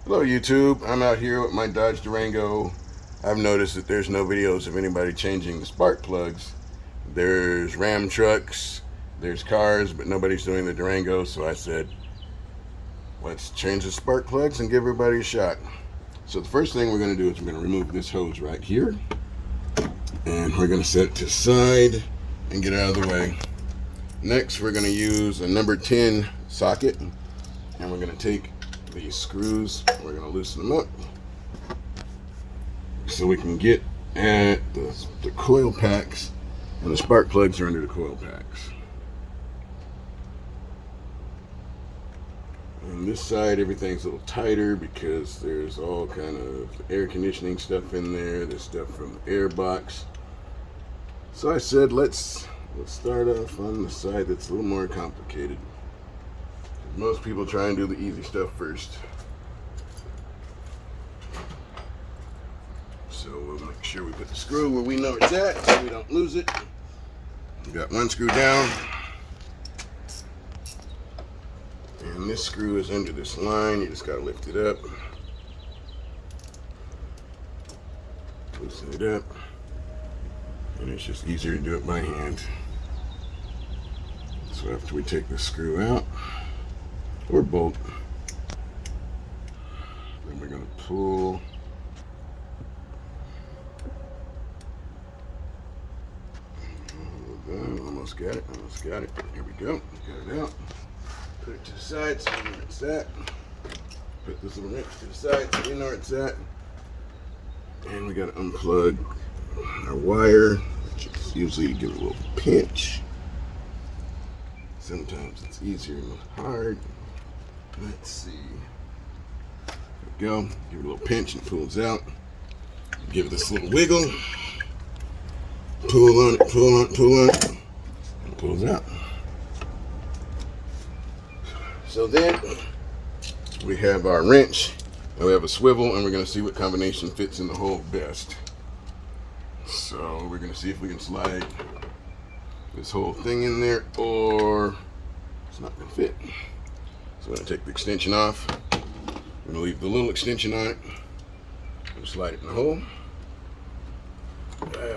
Hello YouTube, I'm out here with my Dodge Durango. I've noticed that there's no videos of anybody changing the spark plugs. There's Ram trucks, there's cars, but nobody's doing the Durango, so I said, let's change the spark plugs and give everybody a shot. So the first thing we're going to do is we're going to remove this hose right here, and we're going to set it to the side and get it out of the way. Next, we're going to use a number 10 socket, and we're going to take these screws, we're going to loosen them up so we can get at the coil packs, and the spark plugs are under the coil packs. On this side, everything's a little tighter because there's all kind of air conditioning stuff in there. There's stuff from the air box. So I said, let's start off on the side that's a little more complicated. Most people try and do the easy stuff first. So we'll make sure we put the screw where we know it's at so we don't lose it. We got one screw down. And this screw is under this line. You just got to lift it up. Loosen it up. And it's just easier to do it by hand. So after we take the screw out, or bolt, then we're going to pull almost got it, here we go, got it out, put it to the side so we know where it's at, put this little wrench to the side so we know where it's at, and we got to unplug our wire, which is usually you give it a little pinch. Sometimes it's easier and hard. Let's see. There we go. Give it a little pinch and it pulls out. Give it this little wiggle. Pull on it, pull on it, pull on it. And it pulls out. So then we have our wrench and we have a swivel, and we're going to see what combination fits in the hole best. So we're going to see if we can slide this whole thing in there, or it's not going to fit. So I'm going to take the extension off. I'm going to leave the little extension on it. I'm going to slide it in the hole,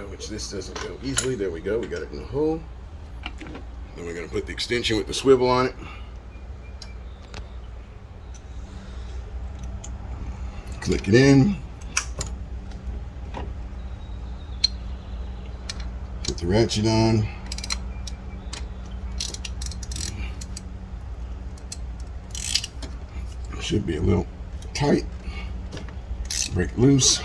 which this doesn't go easily. There we go. We got it in the hole. Then we're going to put the extension with the swivel on it. Click it in. Put the ratchet on. Should be a little tight. Break it loose.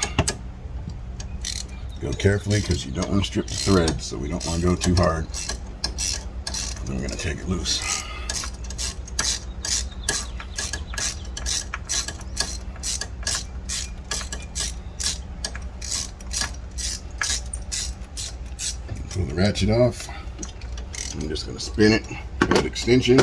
Go carefully because you don't want to strip the thread, so we don't want to go too hard. Then we're going to take it loose. Pull the ratchet off. I'm just going to spin it with the extension.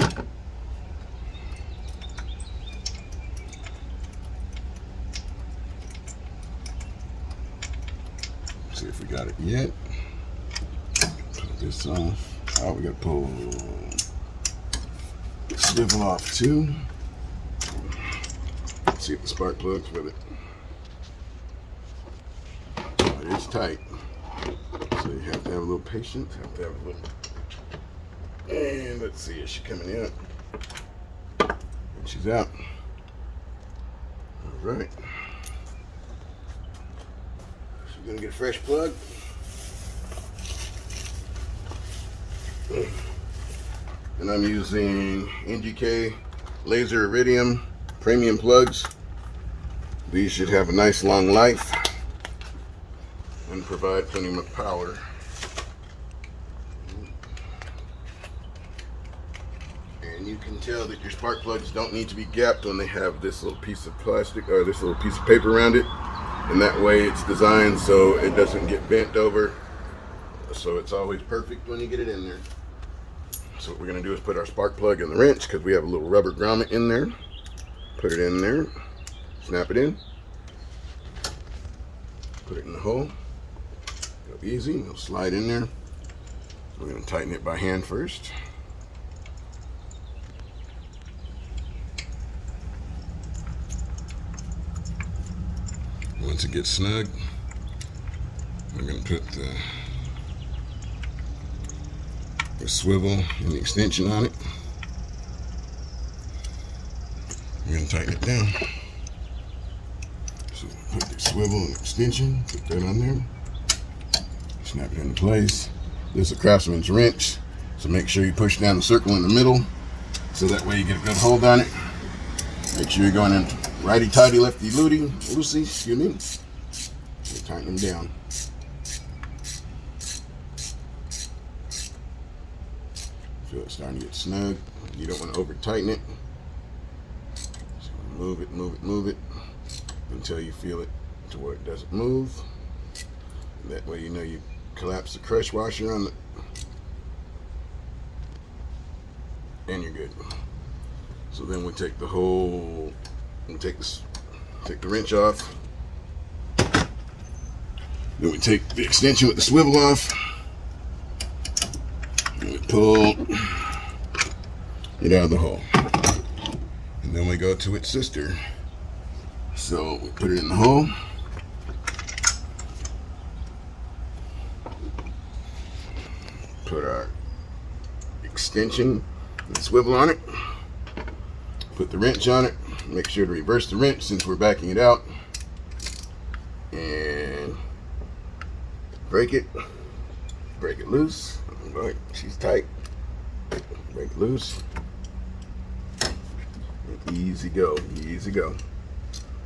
See if we got it yet. Pull this off. Oh, we gotta pull the swivel off too. Let's see if the spark plugs with it. Oh, it is tight. So you have to have a little patience. And let's see, is she coming out? And she's out. All right. Gonna get a fresh plug. And I'm using NGK Laser Iridium premium plugs. These should have a nice long life and provide plenty of power. And you can tell that your spark plugs don't need to be gapped when they have this little piece of plastic or this little piece of paper around it. And that way it's designed so it doesn't get bent over. So it's always perfect when you get it in there. So what we're going to do is put our spark plug in the wrench because we have a little rubber grommet in there. Put it in there. Snap it in. Put it in the hole. Go easy. It'll slide in there. We're going to tighten it by hand first. Once it gets snug, we're going to put the swivel and the extension on it. We're going to tighten it down. So put the swivel and extension, put that on there, snap it into place. This is a Craftsman's wrench, so make sure you push down the circle in the middle so that way you get a good hold on it. Make sure you're going in righty-tighty, lefty-loosey, excuse me. And tighten them down. Feel it starting to get snug. You don't want to over-tighten it. Just move it until you feel it to where it doesn't move. That way you know you collapse the crush washer on the, and you're good. So then we take the whole, take the wrench off. Then we take the extension with the swivel off. And we pull it out of the hole. And then we go to its sister. So we put it in the hole. Put our extension and swivel on it. Put the wrench on it. Make sure to reverse the wrench since we're backing it out. And break it. Break it loose. Right, she's tight. Break it loose. And easy go. Easy go.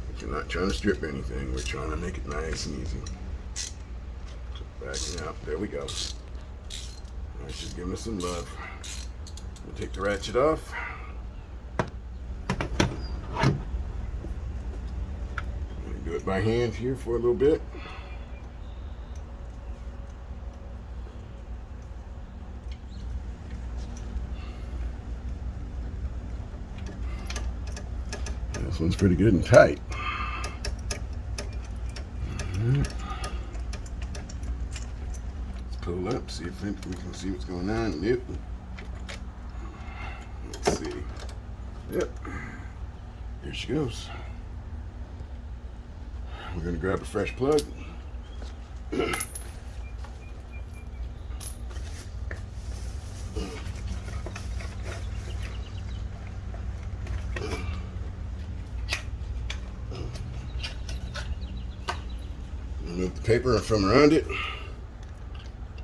But you're not trying to strip anything. We're trying to make it nice and easy. Backing out. There we go. Alright, she's giving us some love. We'll take the ratchet off. Do it by hand here for a little bit. This one's pretty good and tight. Let's pull up, see if we can see what's going on. Yep. Let's see. Yep. Here she goes. We're going to grab a fresh plug. Remove the paper from around it.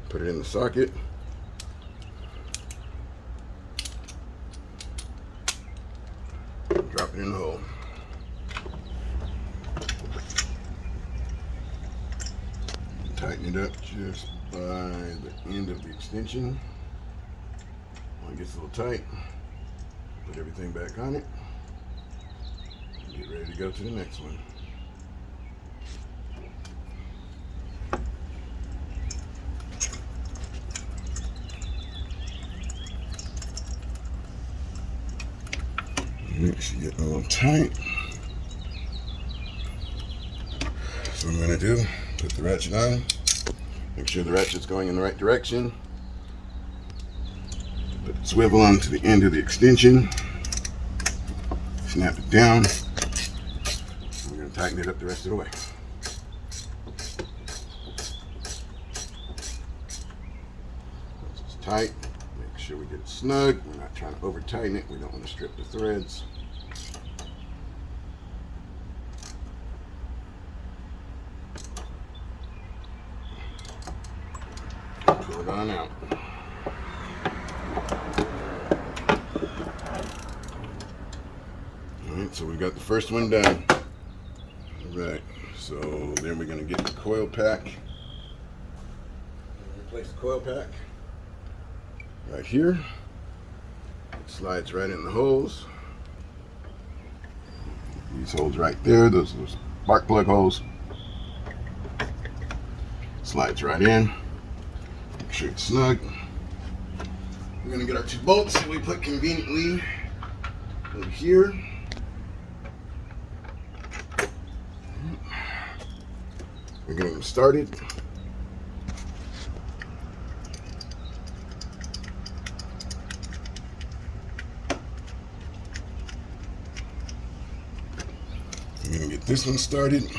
Put it in the socket. Drop it in the hole. Tighten it up just by the end of the extension. When it gets a little tight, put everything back on it. Get ready to go to the next one. She's getting a little tight. So what I'm going to do, put the ratchet on, make sure the ratchet's going in the right direction. Put the swivel onto the end of the extension, snap it down. We're going to tighten it up the rest of the way. It's tight. Make sure we get it snug. We're not trying to over tighten it. We don't want to strip the threads. Pull it on out. Alright, so we've got the first one done. Alright, so then we're going to get the coil pack. Replace the coil pack right here. It slides right in the holes. These holes right there, those are spark plug holes. Slides right in. Make sure it's snug. We're going to get our two bolts that we put conveniently over here. We're getting them started. We're going to get this one started.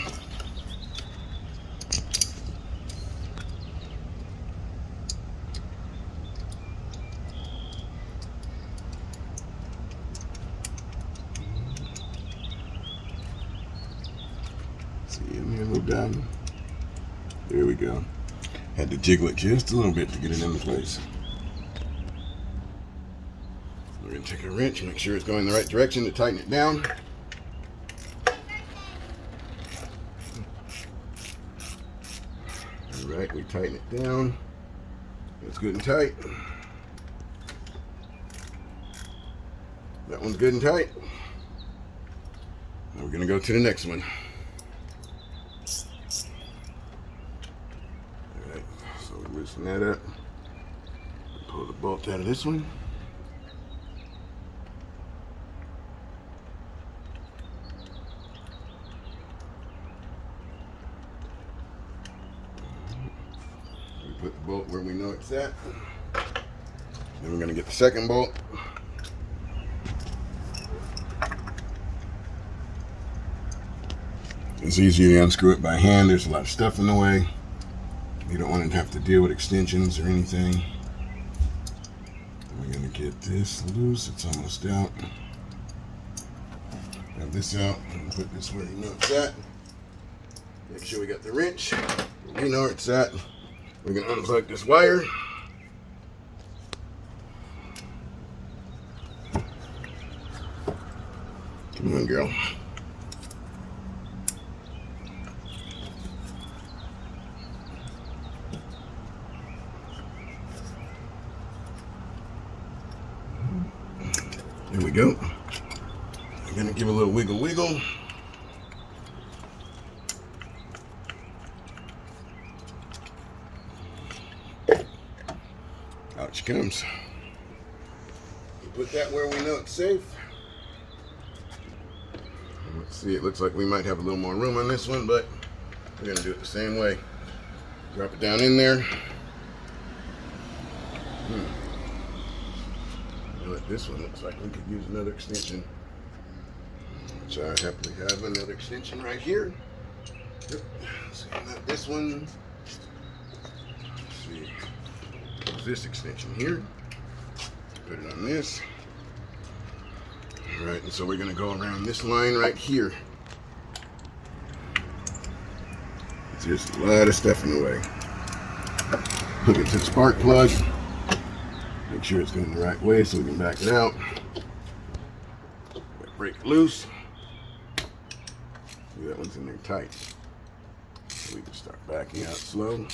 See in there, little diamond. There we go. Had to jiggle it just a little bit to get it into place. We're going to take a wrench, make sure it's going the right direction to tighten it down. Alright, we tighten it down. It's good and tight. That one's good and tight. Now we're going to go to the next one. Alright, so we loosen that up. Pull the bolt out of this one. We put the bolt where we know it's at. Then we're going to get the second bolt. It's easier to unscrew it by hand. There's a lot of stuff in the way. You don't want to have to deal with extensions or anything. We're going to get this loose. It's almost out. Have this out and put this where you know it's at. Make sure we got the wrench where we know where it's at. We're going to unplug this wire. Come on, girl. There we go. I'm going to give a little wiggle wiggle. Out she comes. Put that where we know it's safe. Let's see, it looks like we might have a little more room on this one, but we're going to do it the same way. Drop it down in there. This one looks like we could use another extension, which I happily have another extension right here. Yep. So not this one. Let's see, use this extension here. Put it on this. All right, and so we're going to go around this line right here. There's a lot of stuff in the way. Hook it to the spark plug. Make sure it's going the right way so we can back it out. Break it loose. See, that one's in there tight. So we can start backing out slow.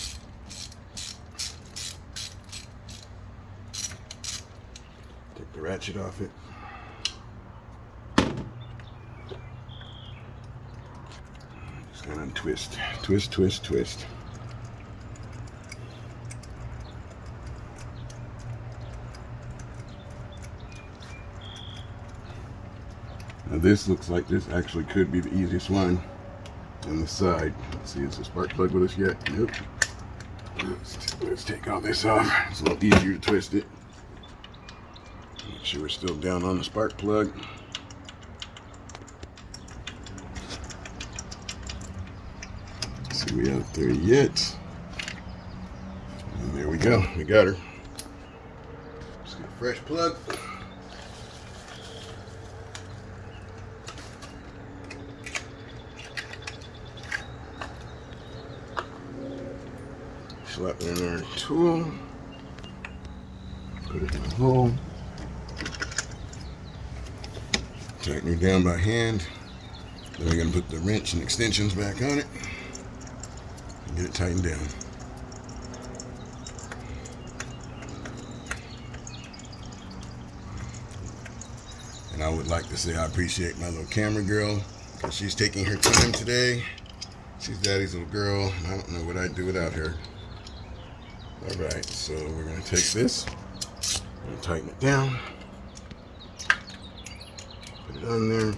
Take the ratchet off it. Just going to untwist. Twist, twist, twist. Now this looks like this actually could be the easiest one on the side. Let's see, is the spark plug with us yet? Nope. Let's take all this off. It's a little easier to twist it. Make sure we're still down on the spark plug. See, we aren't there yet. And there we go. We got her. Just get a fresh plug. Slap it in our tool, put it in the hole, tighten it down by hand. Then we're going to put the wrench and extensions back on it and get it tightened down. And I would like to say I appreciate my little camera girl because she's taking her time today. She's Daddy's little girl. I don't know what I'd do without her. Alright, so we're going to take this and tighten it down. Put it on there.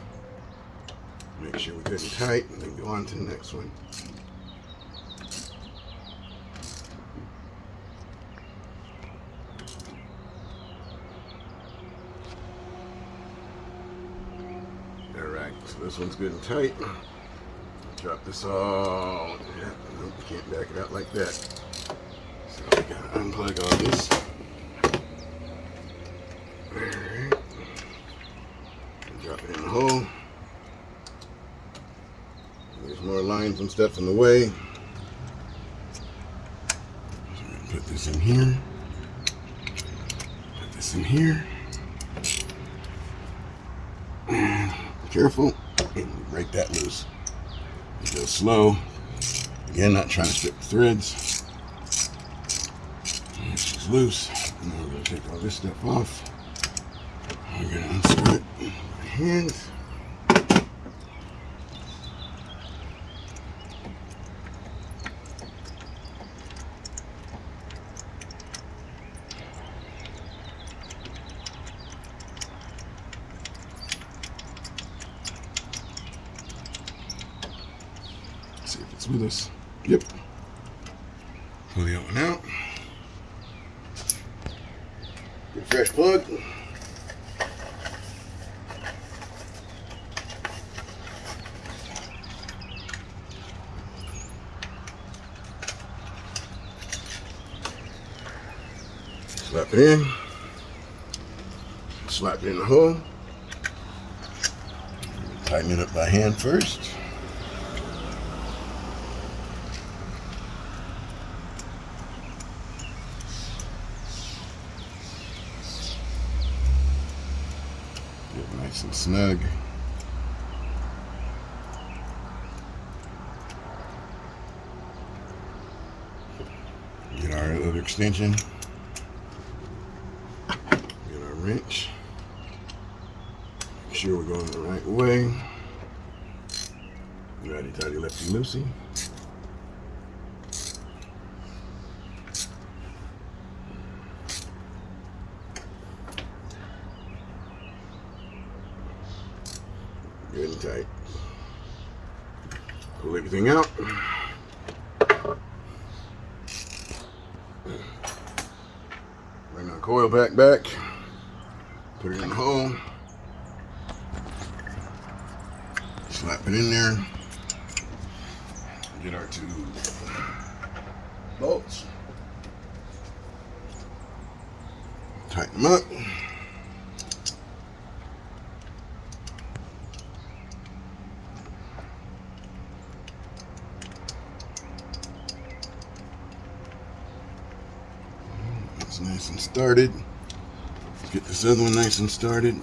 Make sure we're good and tight, and then go on to the next one. Alright, so this one's good and tight. Drop this all. Yeah, nope, you can't back it out like that. So we gotta unplug all this. Alright. Drop it in the hole. There's more lines and stuff in the way. So I'm going to put this in here. Put this in here. And be careful. And break that loose. You go slow. Again, not trying to strip the threads. It's just loose. And now we're going to take all this stuff off. We're going to unscrew it with my hands. See if it's with us. Yep. Pull the other one out. Get a fresh plug. Slap it in. Slap it in the hole. Tighten it up by hand first. Get it nice and snug. Get our other extension. Get our wrench. Make sure we're going the right way. Righty tighty, lefty loosey. Good and tight. Pull everything out. Bring our coil pack back. Put it in the hole. Slap it in there. Get our 2 bolts. Tighten them up. That's nice and started. Get this other one nice and started.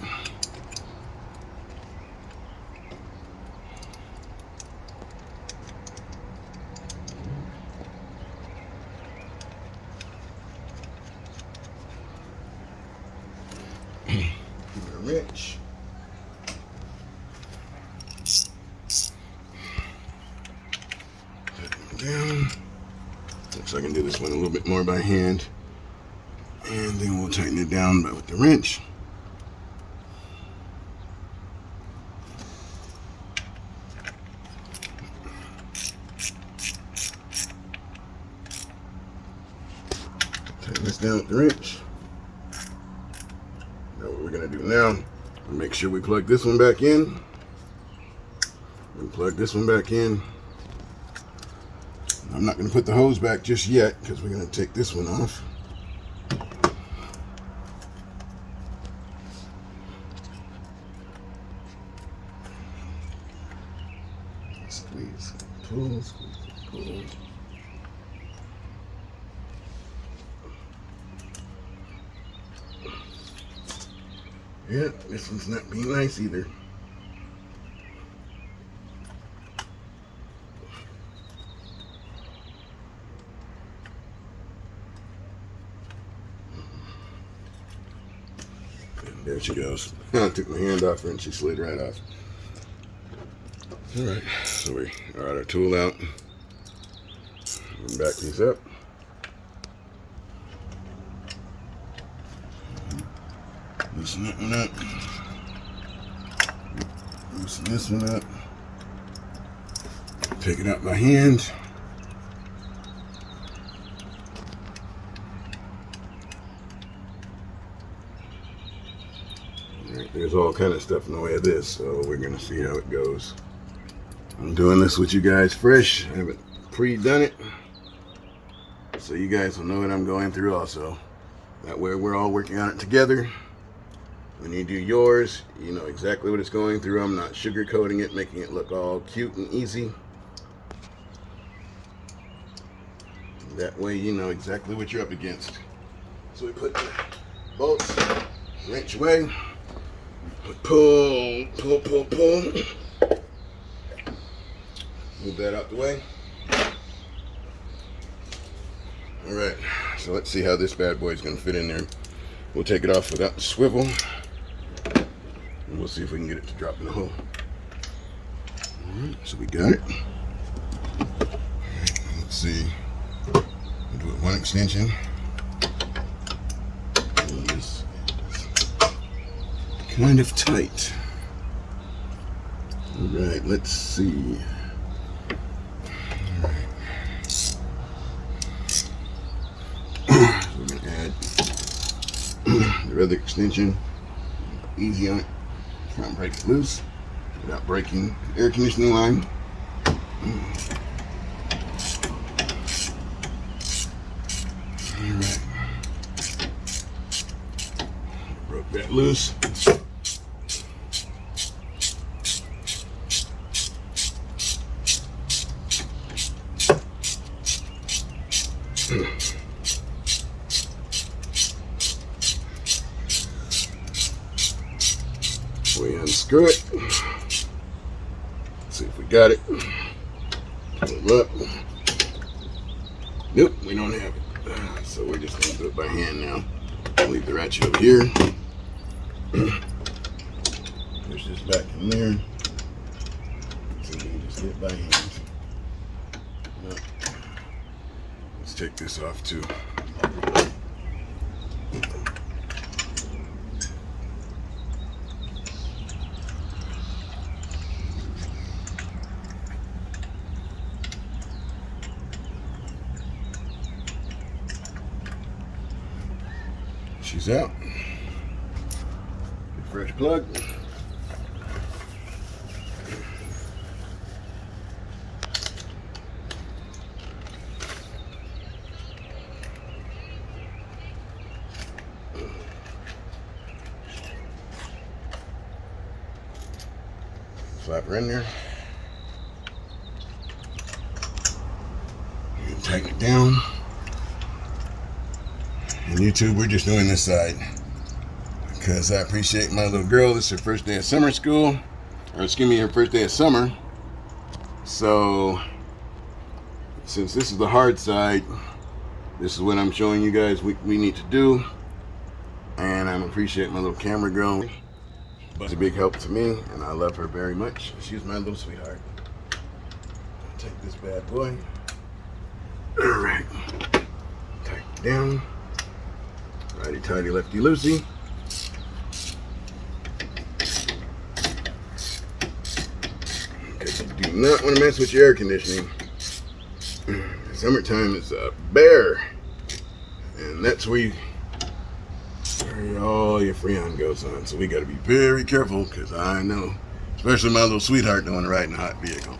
Wrench. Put it down. Looks like I can do this one a little bit more by hand. And then we'll tighten it down with the wrench. Tighten this down with the wrench. Now what we're going to do now, make sure we plug this one back in. And plug this one back in. I'm not going to put the hose back just yet because we're going to take this one off. Squeeze, pull, squeeze, pull. Yeah, this one's not being nice either. And there she goes. I took my hand off her and she slid right off. Alright, so we got our tool out. Back these up. Loosen that one up. Loosen this one up. Take it out by hand. Alright, there's all kind of stuff in the way of this, so we're going to see how it goes. I'm doing this with you guys fresh. I haven't pre-done it, so you guys will know what I'm going through also. That way we're all working on it together. When you do yours, you know exactly what it's going through. I'm not sugarcoating it, making it look all cute and easy. That way you know exactly what you're up against. So we put the bolts, wrench away, pull. Move that out the way. All right, so let's see how this bad boy is going to fit in there. We'll take it off without the swivel, and we'll see if we can get it to drop in the hole. All right, so we got it. All right, let's see. We'll do it one extension. And this is kind of tight. All right, let's see. All right. So we're going to add the other extension. Easy on it. Try and break it loose without breaking the air conditioning line. Alright. Broke that loose. We unscrew it. Let's see if we got it. Pull it up. Nope, we don't have it. So we're just gonna do it by hand now. Leave the ratchet over here. Push this back in there. So we can just get it by hand. Nope. Let's take this off too. She's out. Fresh plug. Slap her in there. And tighten it down. And YouTube, we're just doing this side because I appreciate my little girl. This is her first day of summer school, or excuse me, her first day of summer. So since this is the hard side, this is what I'm showing you guys we need to do. And I appreciate my little camera girl. It's a big help to me, and I love her very much. She's my little sweetheart. I'll take this bad boy. All right, tighten it down. Righty tighty, lefty loosey. Because you do not want to mess with your air conditioning. Summertime is a bear, and that's where all your freon goes on. So we got to be very careful, because I know, especially my little sweetheart, don't want to ride in a hot vehicle.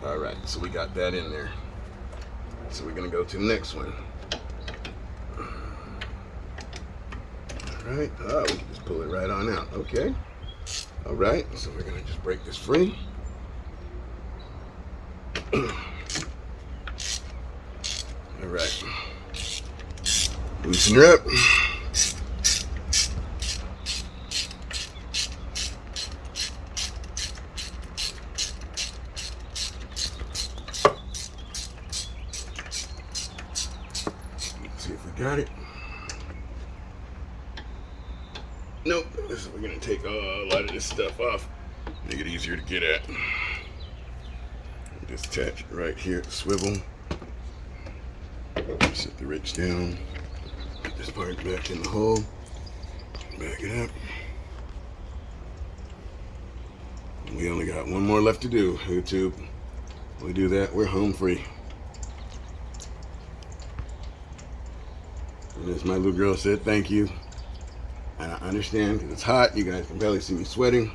All right, so we got that in there. So we're gonna go to the next one. Right, oh, we can just pull it right on out. Okay. All right, so we're gonna just break this free. All right. Loosen her up. Let's see if we got it. Nope, so we're gonna take a lot of this stuff off, make it easier to get at. Just attach it right here at the swivel. Set the wrench down. Put this part back in the hole. Back it up. We only got one more left to do, YouTube. When we do that, we're home free. And as my little girl said, thank you. And I understand because it's hot. You guys can barely see me sweating.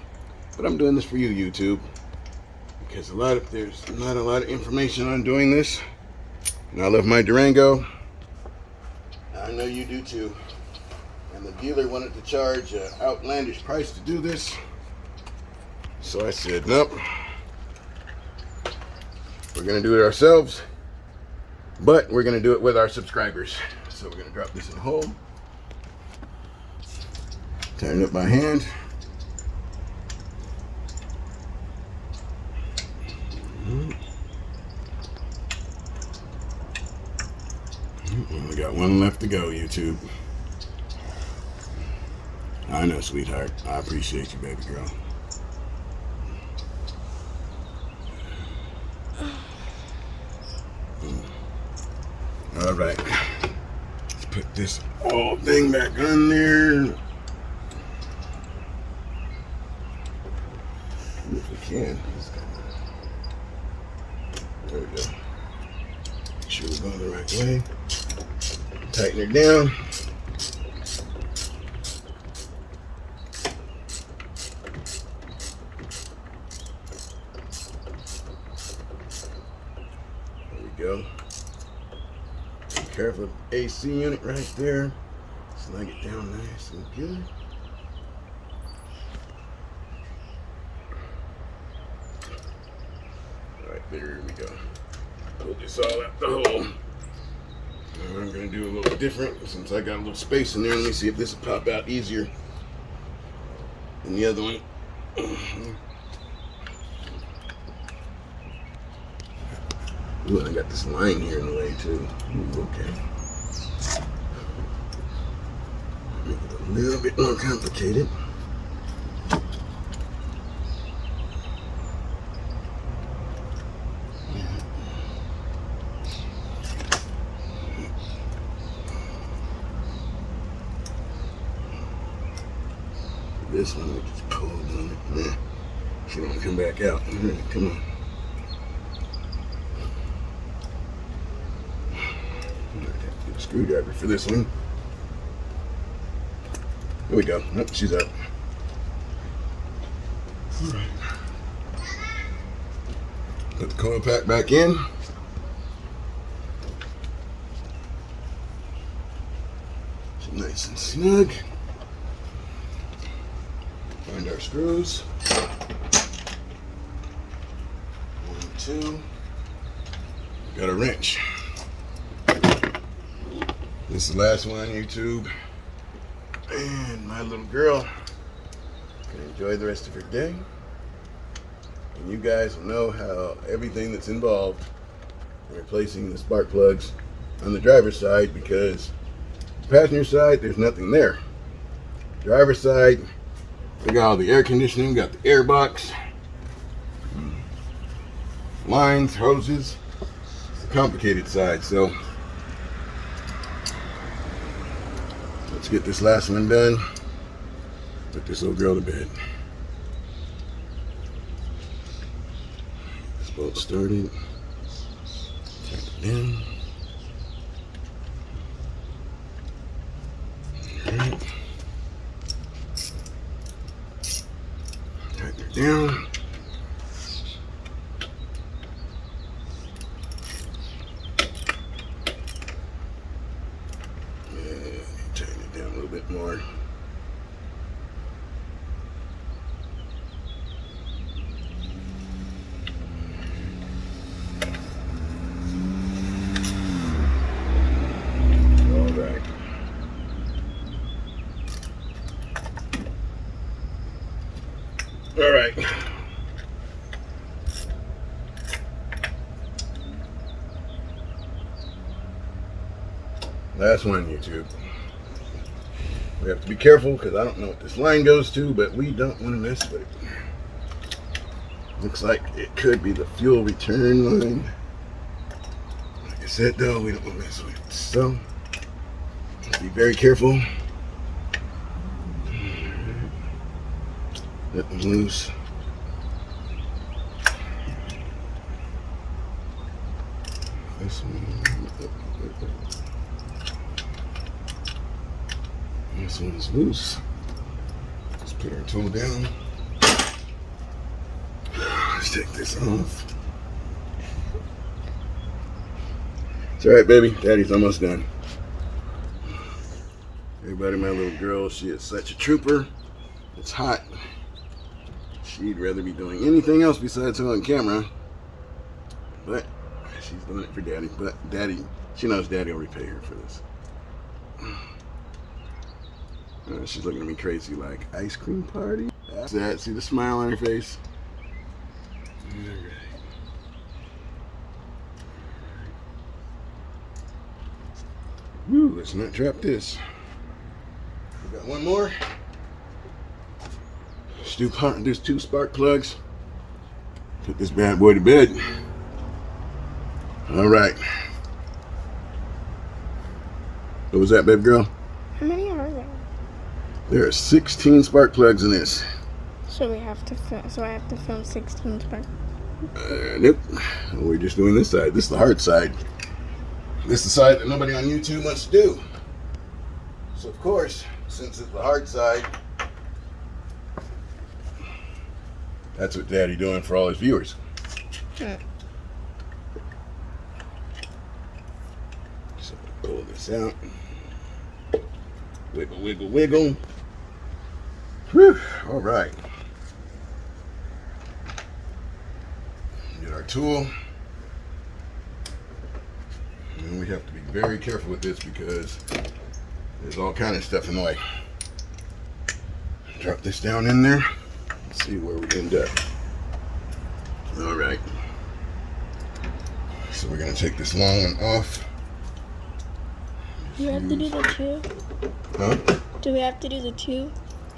But I'm doing this for you, YouTube. Because there's not a lot of information on doing this. And I love my Durango. I know you do too. And the dealer wanted to charge an outlandish price to do this. So I said, nope. We're going to do it ourselves. But we're going to do it with our subscribers. So we're going to drop this in a hole. Tighten it up by hand. Only got one left to go, YouTube. I know, sweetheart. I appreciate you, baby girl. All right. Let's put this whole thing back on there. If we can. There we go. Make sure we're going the right way. Tighten her down. There we go. Be careful of the AC unit right there. Snug it down nice and good. Alright, there we go. Pull this all out the hole. Now I'm going to do a little different since I got a little space in there. Let me see if this will pop out easier than the other one. Ooh, I got this line here in the way too. Ooh, okay. Make it a little bit more complicated. This one we just pulled on it. Nah, she don't come back out. Right, come on. Get a screwdriver for this one. There we go. Nope, she's up. All right. Put the coil pack back in. She's nice and snug. Find our screws. 1, 2. Got a wrench. This is the last one, YouTube. And my little girl can enjoy the rest of her day. And you guys will know how everything that's involved in replacing the spark plugs on the driver's side, because the passenger side, there's nothing there. Driver's side, we got all the air conditioning, got the air box, lines, hoses. It's the complicated side, so let's get this last one done. Put this little girl to bed. This bolt started. Tighten it in. Alright. Tighten her down. Tighten it down a little bit more. All right. All right. Last one, YouTube. We have to be careful because I don't know what this line goes to, but we don't want to mess with it. Looks like it could be the fuel return line. Like I said, though, we don't want to mess with it. So, be very careful. Let them loose. This one. This one's loose. Let's put our tool down. Let's take this off. It's alright, baby. Daddy's almost done. Everybody, my little girl, she is such a trooper. It's hot. She'd rather be doing anything else besides on camera. But She's doing it for Daddy, but she knows Daddy will repay her for this. She's looking at me crazy like, ice cream party? That's that. See the smile on her face? All right. Woo, let's not drop this. We got one more. There's 2 spark plugs. Put this bad boy to bed. All right. What was that, baby girl? How many are there? There are 16 spark plugs in this. So I have to film 16 spark. Nope. We're just doing this side. This is the hard side. This is the side that nobody on YouTube wants to do. So of course, since it's the hard side, that's what Daddy doing for all his viewers. So pull this out. Wiggle, wiggle, wiggle. Whew. All right. Get our tool. And we have to be very careful with this because there's all kind of stuff in the way. Drop this down in there. Let's see where we end up. All right. So we're gonna take this long one off. Do we have to do the 2? Huh? Do we have to do the 2?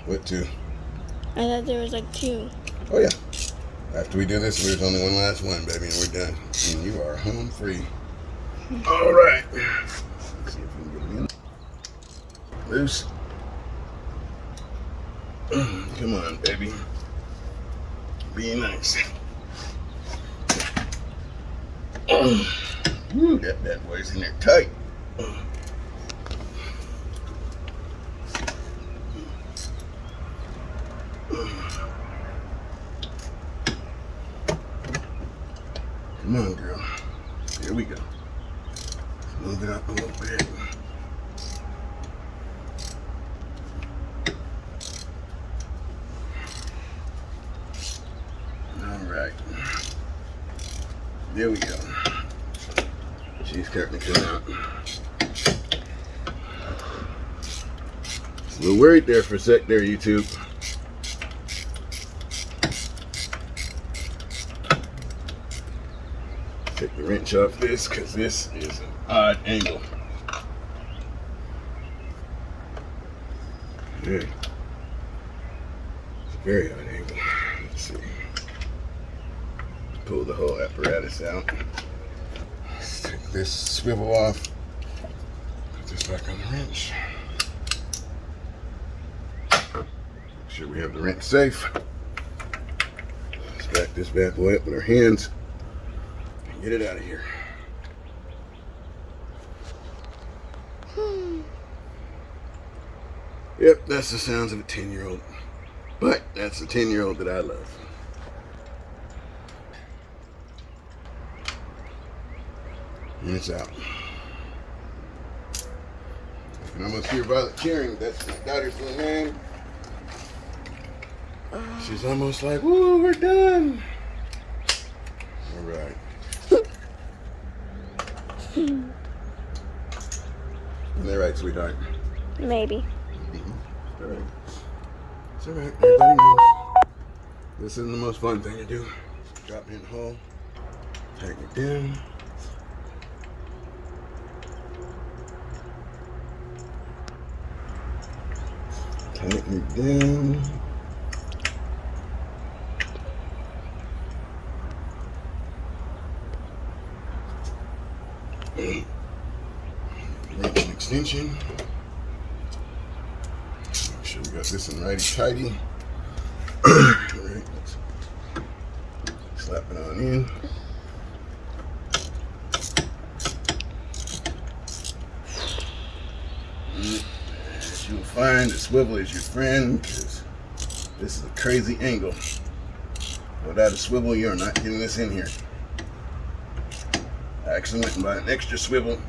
What 2? I thought there was like 2. Oh yeah. After we do this, there's only one last one, baby, and we're done. And you are home free. All right. Let's see if we can get it in. Loose. Come on, baby. Be nice. Woo, that bad boy's in there tight. Come on, girl. Here we go. Let's move it up a little bit. All right. There we go. She's starting to come out. A little worried there for a sec there, YouTube. Take the wrench off this because this is an odd angle. Yeah. It's a very odd angle. Let's see. Pull the whole apparatus out. Let's take this swivel off. Put this back on the wrench. Make sure we have the wrench safe. Let's back this bad boy up with our hands. Get it out of here. Yep, that's the sounds of a 10-year-old. But that's the 10-year-old that I love. And it's out. I can almost hear Violet cheering. That's my daughter's little name. She's almost like, woo, we're done. All right. Isn't that right, sweetheart? Maybe. It's all right. It's all right. Everybody knows. This isn't the most fun thing to do. Drop it in the hole. Tighten it down. Tighten it down. Wrench and extension. Make sure we got this in righty tighty. Alright, let's slap it on in. As you'll find, the swivel is your friend because this is a crazy angle. Without a swivel, you're not getting this in here. I actually went and bought an extra swivel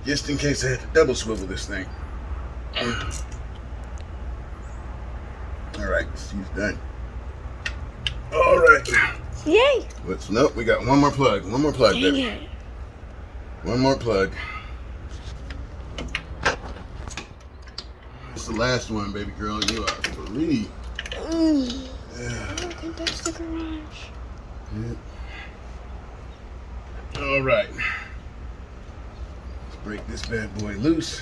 just in case I had to double swivel this thing. Alright, she's done. Alright. Yay! Nope, we got one more plug. One more plug, Dang baby. it. One more plug. That's the last one, baby girl. You are free. Yeah. Look at that's the garage. Yeah. All right. Let's break this bad boy loose.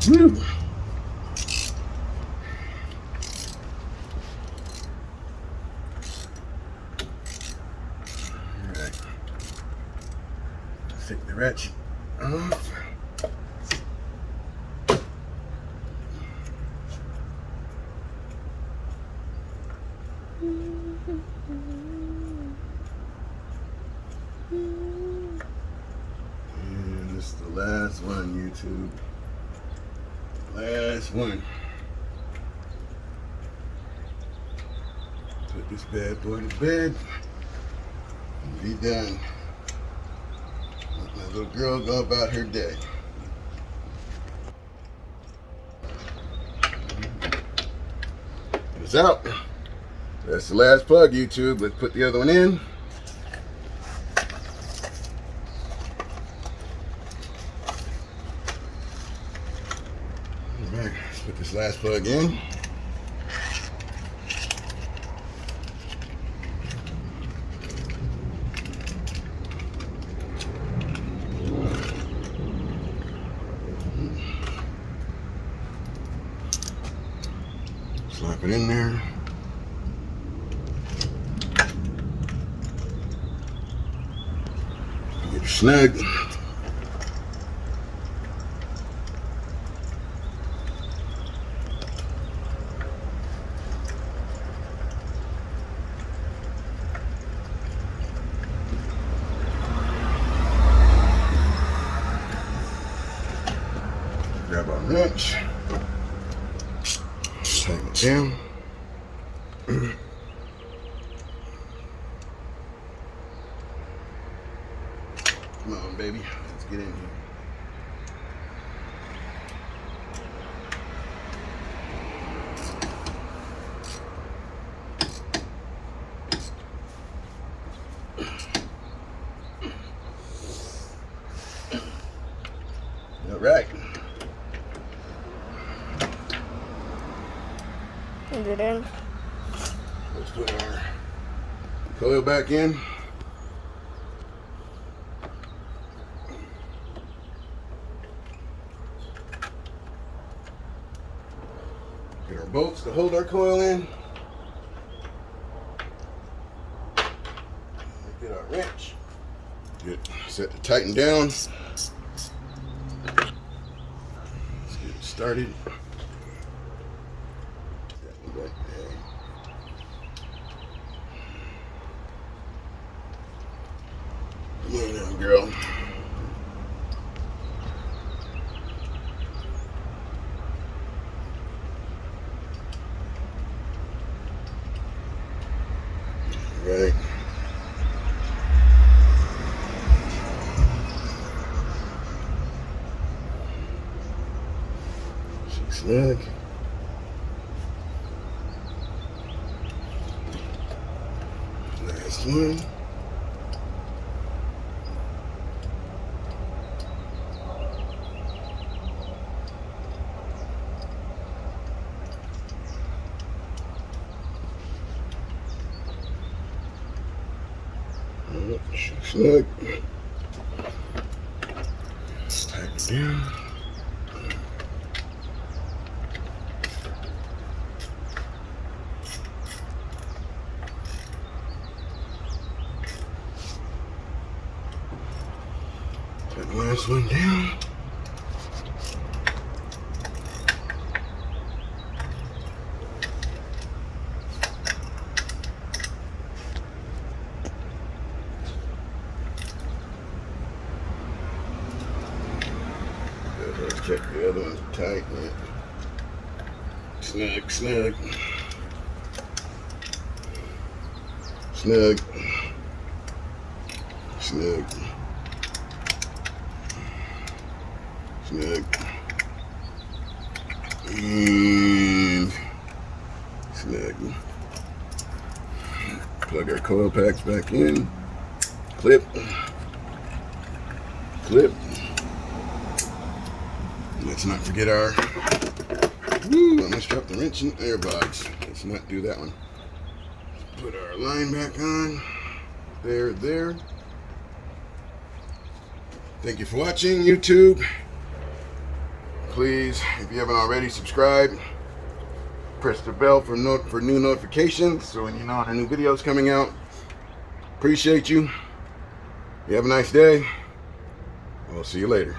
Woo. Alright. Take the ratchet off. And this is the last one, YouTube. Last one. Put this bad boy to bed and be done. Let my little girl go about her day. It's out. That's the last plug, YouTube. Let's put the other one in. All right, let's put this last plug in. Slap it in there. Get it snug. Grab our wrench. Tighten it down. Come on, baby. Let's get in here. All right. Is it in? Let's put our coil back in. Get our bolts to hold our coil in. Get our wrench. Get set to tighten down. Let's get it started. Come on now, girl. Right. She's snug. Last one. She's snug. Tighten it down. Put the last one down. Let's check the other one's tight, man. Snug, snug. Snug. Snug. Snug. And snug. Plug our coil packs back in. Clip. Clip. Let's not forget our, I almost dropped the wrench in the airbox. Let's not do that one. Put our line back on. There. Thank you for watching, YouTube. Please, if you haven't already, subscribe. Press the bell for new notifications so when you know when a new video is coming out. Appreciate you. You have a nice day. We'll see you later.